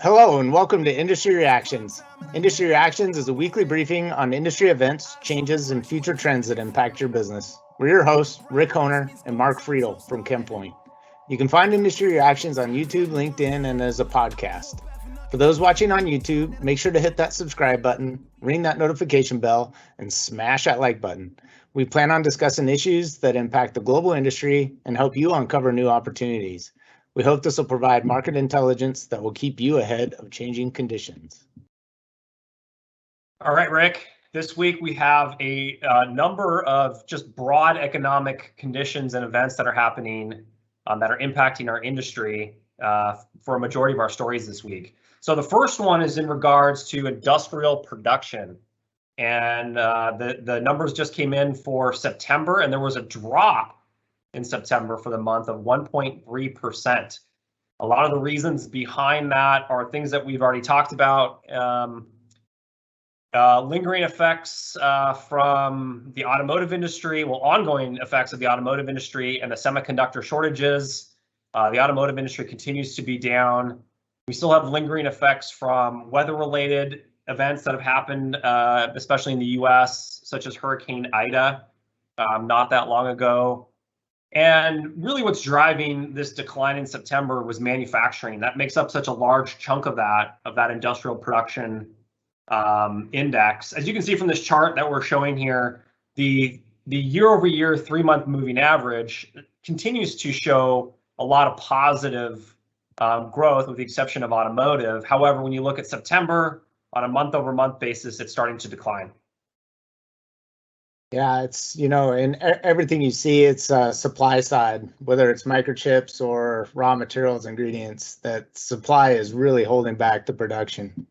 Hello and welcome to Industry Reactions. Industry Reactions is a weekly briefing on industry events, changes, and future trends that impact your business. We're your hosts, Rick Honer and Mark Friedel from ChemPoint. You can find Industry Reactions on YouTube, LinkedIn, and as a podcast. For those watching on YouTube, make sure to hit that subscribe button, ring that notification bell, and smash that like button. We plan on discussing issues that impact the global industry and help you uncover new opportunities. We hope this will provide market intelligence that will keep you ahead of changing conditions. All right, Rick. This week we have a number of just broad economic conditions and events that are happening that are impacting our industry for a majority of our stories this week. So the first one is in regards to industrial production. And the numbers just came in for September, and there was a drop in September for the month of 1.3%. A lot of the reasons behind that are things that we've already talked about. Lingering effects from the automotive industry, ongoing effects of the automotive industry and the semiconductor shortages. The automotive industry continues to be down. We still have lingering effects from weather-related events that have happened, especially in the US, such as Hurricane Ida, not that long ago. And really what's driving this decline in September was manufacturing. That makes up such a large chunk of that industrial production index. As you can see from this chart that we're showing here, the year-over-year 3-month moving average continues to show a lot of positive growth with the exception of automotive. However, when you look at September on a month-over-month basis, it's starting to decline. Yeah, it's, in everything you see, it's supply side, whether it's microchips or raw materials, ingredients, that supply is really holding back the production.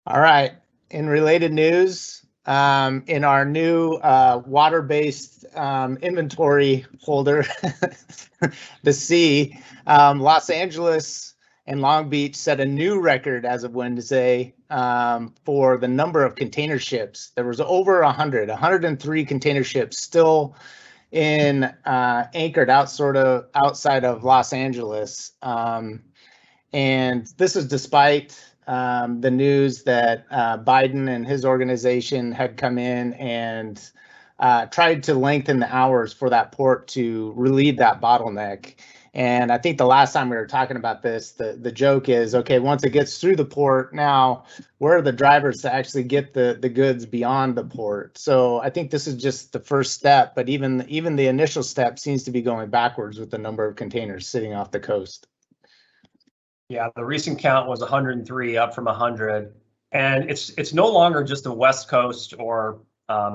All right, in related news, in our new water-based inventory folder, the C, Los Angeles and Long Beach set a new record as of Wednesday for the number of container ships. There was over 103 container ships still anchored outside of Los Angeles. And this is despite the news that Biden and his organization had come in and tried to lengthen the hours for that port to relieve that bottleneck. And I think the last time we were talking about this, the joke is, okay, once it gets through the port, now where are the drivers to actually get the goods beyond the port? So I think this is just the first step, but even the initial step seems to be going backwards with the number of containers sitting off the coast. Yeah, the recent count was 103, up from 100. And it's no longer just a West Coast or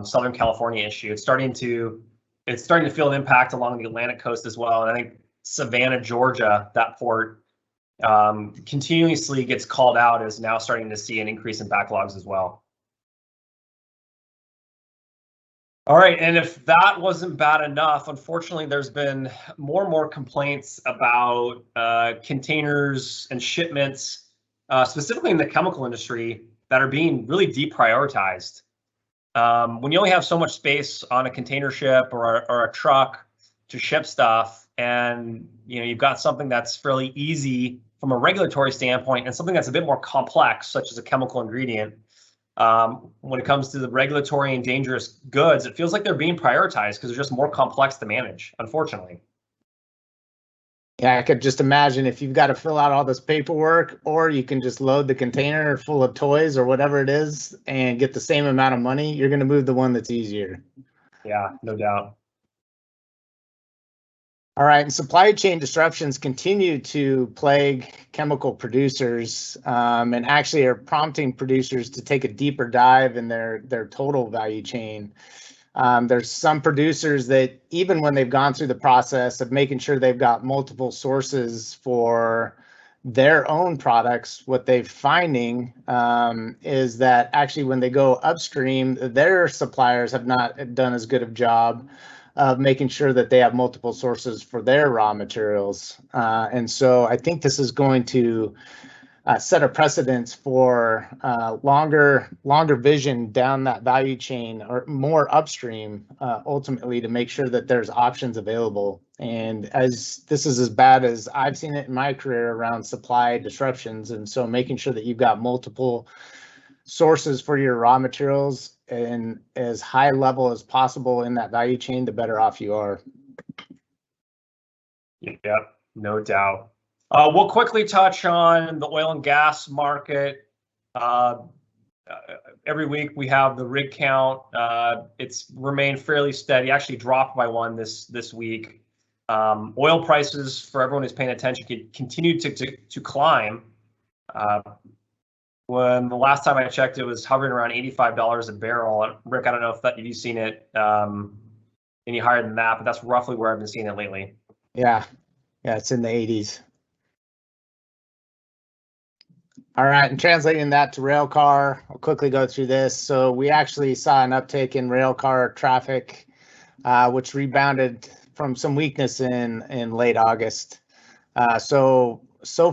Southern California issue. It's starting to feel an impact along the Atlantic coast as well. And I think Savannah, Georgia, that port continuously gets called out as now starting to see an increase in backlogs as well. All right, and if that wasn't bad enough, unfortunately, there's been more and more complaints about containers and shipments, specifically in the chemical industry, that are being really deprioritized. When you only have so much space on a container ship or a truck to ship stuff, and you've got something that's fairly easy from a regulatory standpoint and something that's a bit more complex, such as a chemical ingredient, when it comes to the regulatory and dangerous goods, it feels like they're being prioritized because they're just more complex to manage, unfortunately. Yeah, I could just imagine if you've got to fill out all this paperwork, or you can just load the container full of toys or whatever it is and get the same amount of money, you're going to move the one that's easier. Yeah, no doubt. All right, and supply chain disruptions continue to plague chemical producers and actually are prompting producers to take a deeper dive in their total value chain. There's some producers that even when they've gone through the process of making sure they've got multiple sources for their own products, what they're finding is that actually when they go upstream, their suppliers have not done as good of a job of making sure that they have multiple sources for their raw materials. And so I think this is going to set a precedence for longer vision down that value chain or more upstream, ultimately to make sure that there's options available. And as this is as bad as I've seen it in my career around supply disruptions, and so making sure that you've got multiple sources for your raw materials and as high level as possible in that value chain, the better off you are. Yep, no doubt. We'll quickly touch on the oil and gas market. Every week we have the rig count. It's remained fairly steady, actually dropped by one this week. Oil prices, for everyone who's paying attention, continue to climb. When the last time I checked, it was hovering around $85 a barrel. Rick, I don't know if you've seen it any higher than that, but that's roughly where I've been seeing it lately. Yeah, it's in the 80s. All right, and translating that to rail car, I'll quickly go through this. So we actually saw an uptick in rail car traffic, which rebounded from some weakness in late August. So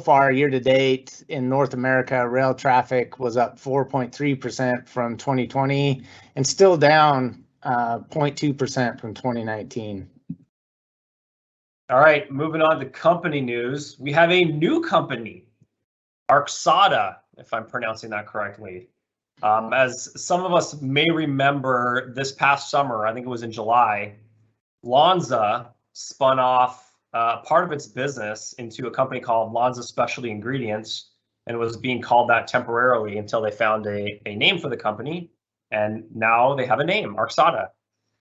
far, year to date in North America, rail traffic was up 4.3% from 2020 and still down 0.2% from 2019. All right, moving on to company news. We have a new company, Arxada, if I'm pronouncing that correctly. As some of us may remember, this past summer, I think it was in July, Lonza spun off part of its business into a company called Lonza Specialty Ingredients, and it was being called that temporarily until they found a name for the company, and now they have a name, Arxada.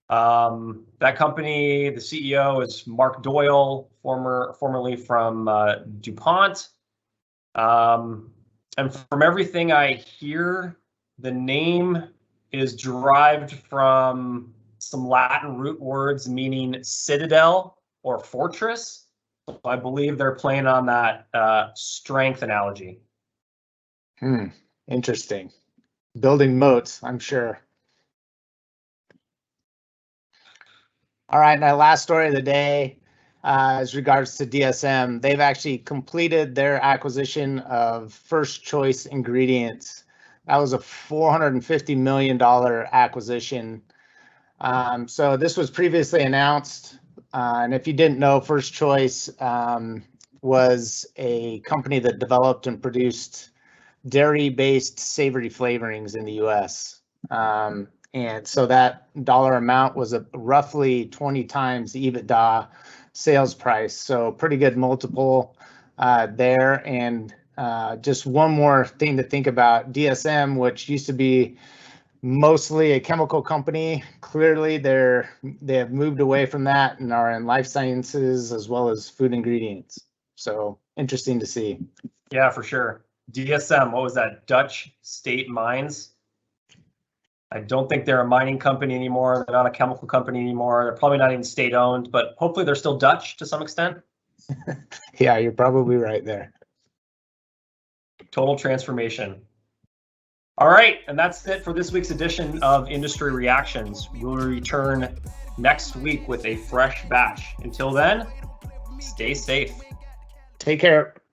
That company, the CEO is Mark Doyle, formerly from DuPont. And from everything I hear, the name is derived from some Latin root words meaning citadel or fortress. So I believe they're playing on that strength analogy. Interesting. Building moats, I'm sure. All right, my last story of the day as regards to DSM. They've actually completed their acquisition of First Choice Ingredients. That was a $450 million acquisition. So this was previously announced. And if you didn't know, First Choice was a company that developed and produced dairy-based savory flavorings in the US. And so that dollar amount was roughly 20 times the EBITDA sales price. So pretty good multiple there. And just one more thing to think about, DSM, which used to be mostly a chemical company, clearly they have moved away from that and are in life sciences as well as food ingredients. So interesting to see. Yeah, for sure. DSM, what was that? Dutch State Mines. I don't think they're a mining company anymore. They're not a chemical company anymore. They're probably not even state owned, but hopefully they're still Dutch to some extent. Yeah, you're probably right there. Total transformation. All right, and that's it for this week's edition of Industry Reactions. We'll return next week with a fresh batch. Until then, stay safe. Take care.